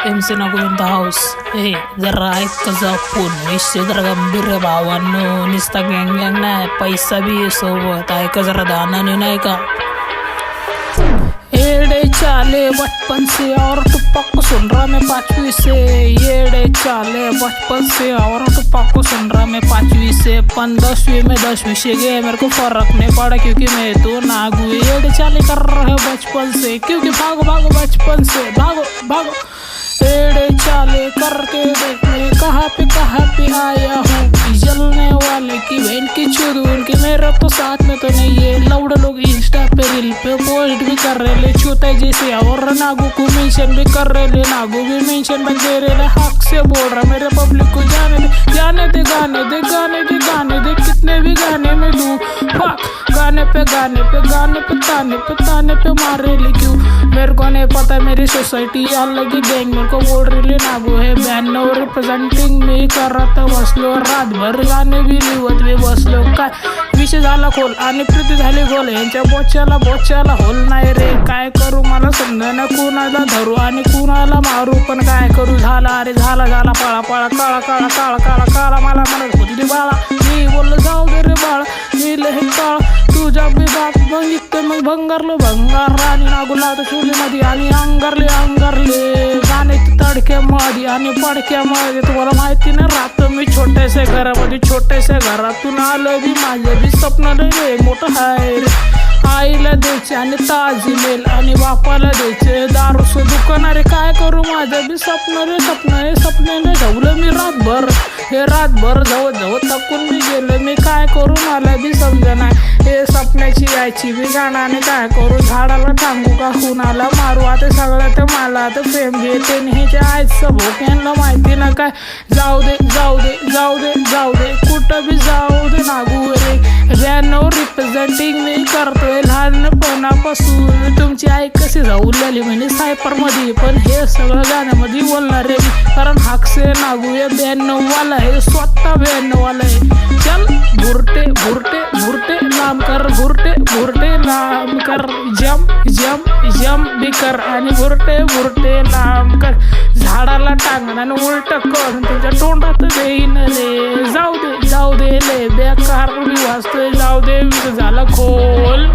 MC नागोविंद house. हे जरा ऐक जा फोन, विषय जरा गंभीर आहे भावांनो. नुसता गँग गँग नाही, पैसा भी आहे सोबत. ऐक जरा दानाने नाही का. येड़े चाले बचपन से और टुप्पा को सुन रहा मैं 5वीं से. येड़े चाले बचपन से और टुप्पा को सुन रहा मैं 5वीं से. 10वीं में 10वीं से गए, मेरे को फर्क नहीं पड़ा क्योंकि मैं तो नागू. येड़े चाले कर रहे बचपन से, क्योंकि भागो भागो बचपन से, भागो भागो. येड़े चाले करके देख मैं कहाँ पे आया हूँ. जलने वाले की बहन की चुदून की, मेरा तो साथ में तो नहीं है. लौड़ लोग इंस्टा पे रील पे पोस्ट भी कर रहे ले छूते जैसे, और नागू को मेंशन भी कर रहे ले. नागू भी मेंशन बन दे रहे. हक से बोल रहा मेरे पब्लिक को जाने दे, जाने दे, गाने दे, गाने दे, गाने दे. कितने भी गाने में दूं गाने पे गाने पे गाने पे ताने पे मारे ले क्यों. मेरे को नहीं पता मेरी सोसाइटी अलग ही गैंग. मेरे को बोल रही नागू है बहन रिप्रेझेंटिंग मी करत बसलो. रातभर गाणे बी लिवत मी बसलो. काय विषय झाला खोल आणि प्रीती झाली गोल. यांच्या बोच्याला होल नाही रे. काय करू मला समजना, कुणाला धरू आणि कुणाला मारू. पण काय करू, झाला अरे झाला पळा काळा मला म्हणत होती बाळा. मी बोललो जाऊ दे रे बाळा, मी लहे काळ तुझ्या बी बाप बघितलं. मग भंगार आणि नागूला तर चुलीमध्ये आणि अंगारले गाण्याची तडक्यामध्ये आणि पडक्यामध्ये. तुम्हाला माहिती ना, राहतो मी छोट्याशा घरातून आलं बी माझं बी स्वप्न लय मोठं आहे रे. आईला द्यायचे आणि ताजमेल आणि बापाला द्यायचे दारूचं दुकान. अरे काय करू, माझं बी स्वप्न झवलं मी रातभर जवळ थकून मी गेलो. मी काय करू मला बी समजना. हे स्वप्नाची यायची बी गाणाने काय करू. झाडाला टांगू का कुणाला मारू. आता सगळं तर मला तर प्रेम घेते ह्याच्या आईचं भोक. यांना माहिती ना काय. जाऊ दे कुठं बी जाऊ दे नागू रे. रिप्रेझेंटिंग मी करतोय लहानपणापासून. तुमची आई कशी जाऊ लागली म्हणजे सायपरमध्ये, पण हे सगळं गाण्यामध्ये बोलणार रे. कारण हाकसे नागू हे 92वाला आहे, स्वतः 92वाला आहे. चल भुरटे लांब कर, भुरटे लांब कर. जम भी कर आणि भुरटे लांब कर. झाडाला टांगण आणि उलट कर, तुझ्या तोंडात देईन रे. जाऊ दे ले बेकार मी वाचतोय. जाऊ दे झाला खोल.